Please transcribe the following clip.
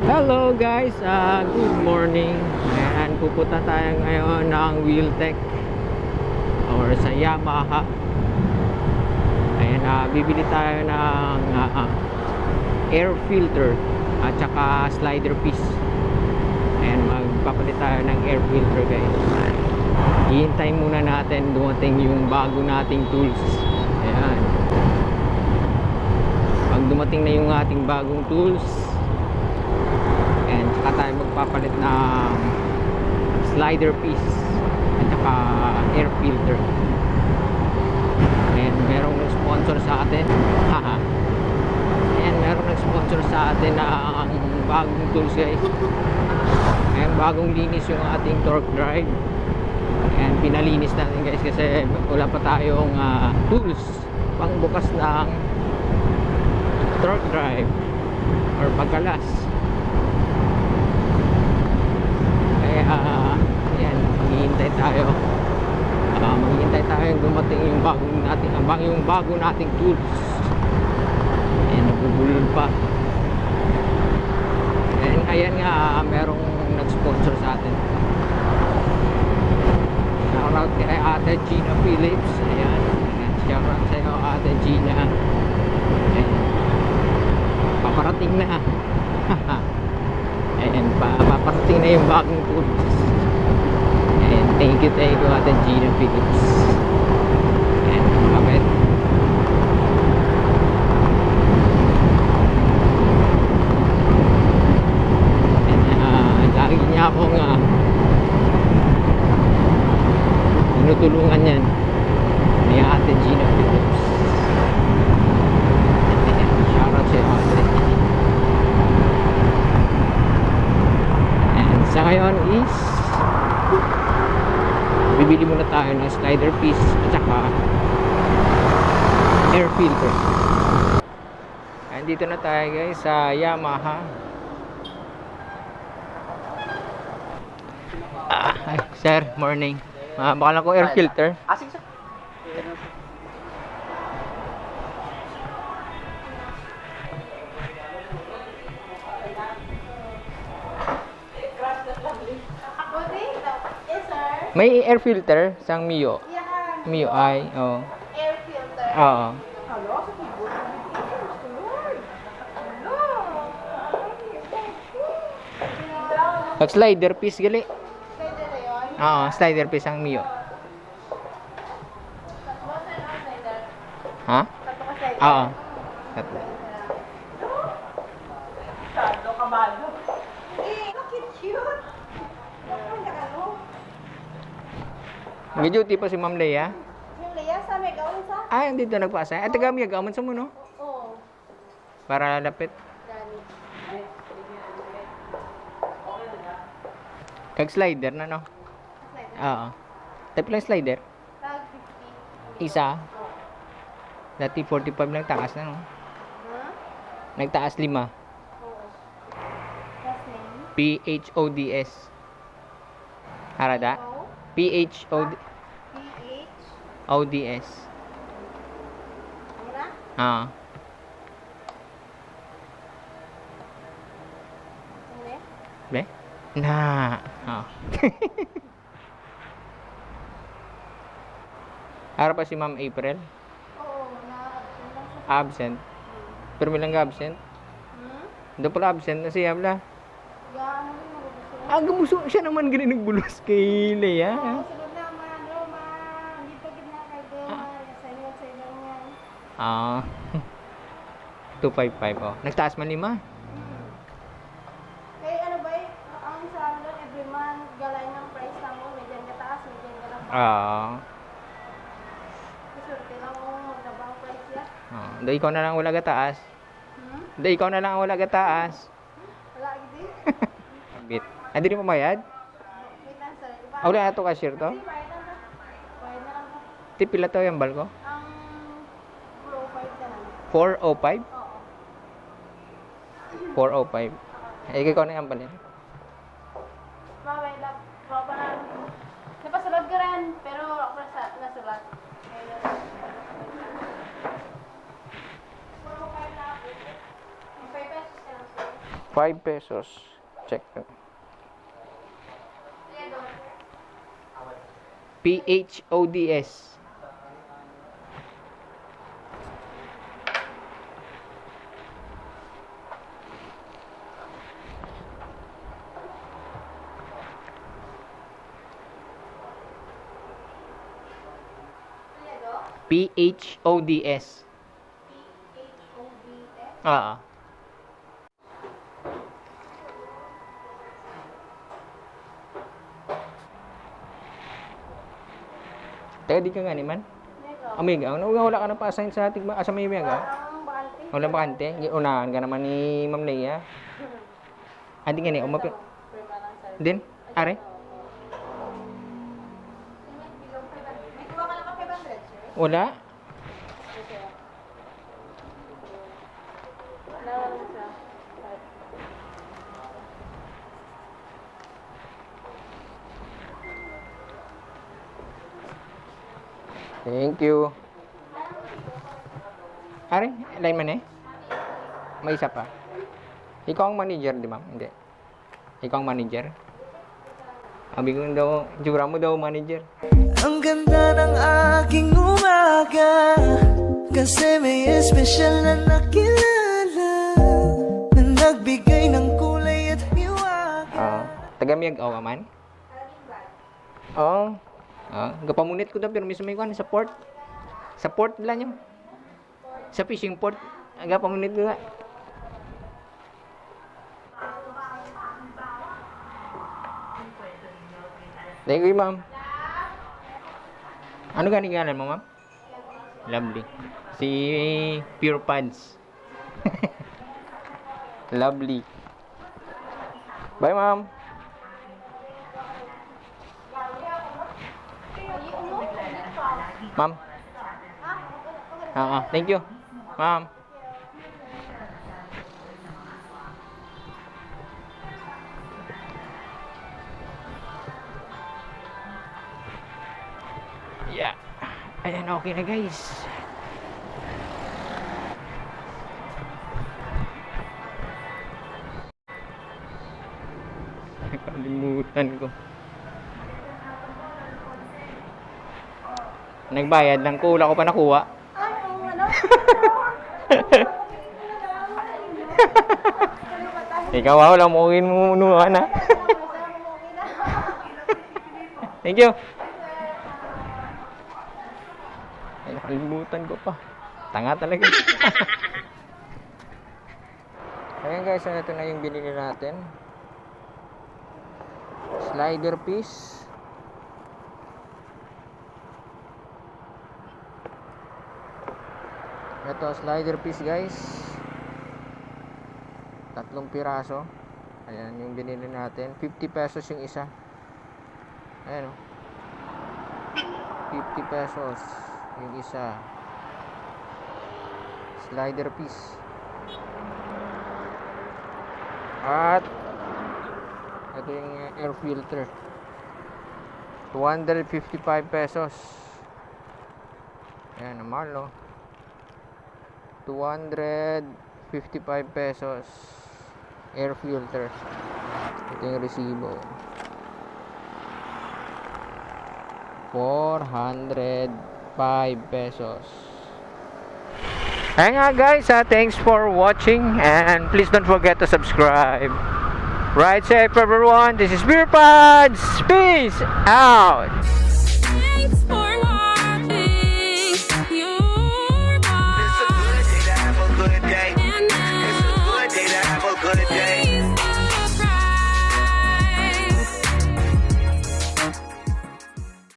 Hello guys, good morning. Ayan, pupunta tayo ngayon ng Wheeltech or sa Yamaha. Ayan, bibili tayo ng air filter at saka slider piece. Ayan, magpapalit tayo ng air filter guys. Hihintay muna natin dumating yung bago nating tools. Ayan. Pag dumating na yung ating bagong tools, and saka tayo magpapalit ng slider piece at saka air filter. And merong sponsor sa atin. Haha. And merong sponsor sa atin ng bagong tools guys. And bagong linis yung ating torque drive. And pinalinis natin guys kasi wala pa tayong tools pang bukas ng torque drive or pagkalas. Ayan, maghihintay tayo. Maghihintay tayo dumating yung bago nating tools. Ayan, nabubulol pa. And ayan nga, merong nag-sponsor sa atin. Shoutout kay Ate Gina Phillips. Ayan, shoutout sa'yo Ate Gina. Ayan, paparating na. Ayan, paparating na yung bagong tools. And thank you Ate Gina Phillips. Ayan, kapit. And lagi niya akong tinutulungan yan ni Ate Gina Phillips. Ayan, shoutout sa'yo Ate. And sa ngayon is bibili muna tayo ng slider piece at saka air filter. And dito na tayo guys sa Yamaha. Hi sir, morning. Baka lang ko air filter. Asik sir. May air filter sang Mio. Mio ay, oh. Air filter. Oo. Pag slider piece gali. Pwede na yun. Oo, slider piece ang Mio. Tatlo sa slider. Ha? Tatlo ka slider. Oo. Tatlo. Tatlo ka balo. Eh, bakit cute? Bakit ano? May duty pa si Ma'am Leia. Yung Leia sa may gawin sa? Ay, dito nagpasa. Ay, taga miya gamon sa mo, no? Oo. Para lapit. Dani. Kag slider na, no? Slider. Oo. Type lang slider. Tag 50. Isa. Dati 45 lang taas na, no? Ha? Nagtaas 5. Oo. Last name? PHODS. Harada? O. PHODS. PH. Mura? Ah. Mura? Be? Na. Ah. Harap pa si Ma'am April. Oo. Absent. Pero may lang ka absent. Doon pala absent na siya pala. Gaano rin mo gusto? Gusto siya naman ganun nagbulos kay Leia. Oo, sunod na mga Roma. Dito gina kay Roma. Sa inyo sa inyo yan. Ah. 255 oh. Nagtaas man 5. Kaya ano ba ang sa ano every month galay ng price lang mo. Medyan kataas, medyan galang. Ah. Surte lang mo magkabang price yan. Do ikaw na lang wala gataas. Do ikaw na lang wala gataas. Wala gidi. Bit. Ay di mo mayad? Wait lang sir. Iba. Wala na to cashier to. Kasi bayad na. Bayad na lang po. Tipila to yung balko. Ang Pro 5 ka lang. 405. Oo. 405. Ay ikaw na yung balin. Mabay lang. Proba na. Napasulod ka rin. Pero ako nasulat. 5 pesos. Check. PHODS. PHODS. Ah. Teka, di ka nga ni man? Amiga, wala ka na pa-assign sa ating sa may amiga? Wala bakante? Unahan ka naman ni Ma'am Leia. Adi nga ni, umapit. Din? Are? Wala? Thank you. Are, line man eh? May isa pa. Ikaw ang manager, di ma'am? Hindi. Ikaw ang manager? Sabi ko daw, jura mo daw manager. Ang ganda ng aking umaga, kasi may espesyal na nakilala, na nagbigay ng kulay at hiwaga. Tagamiyag ka man? Oo. Gapamunit ko daw, pero mismo may kuhan, sa port. Sa port lang yun. Sa fishing port. Gapamunit ko nga. Thank you, ma'am. Ano ganing ngalan mo, ma'am? Lovely. Si Pure Pads. Lovely. Bye, ma'am. Ma'am. Thank you. Ma'am. Yeah. Ayan, okay na guys. Nakalimutan ko. Nagbayad ng kula ko pa nakuha. Ikaw wala mo kinunuhan ha. Thank you. Ay, nakalimutan ko pa. Tanga talaga. Ayan guys, ito na yung binili natin. Slider piece. Ito, slider piece guys. 3 piraso. Ayan yung binili natin. 50 pesos yung isa. Ayan o. 50 pesos yung isa. Slider piece. At ito yung air filter. 255 pesos. Ayan naman no. 255 pesos air filter. Ito yung resibo. 405 pesos. Ayan nga guys, thanks for watching and please don't forget to subscribe. Ride safe everyone. This is Beer Pods. Peace out. Thanks for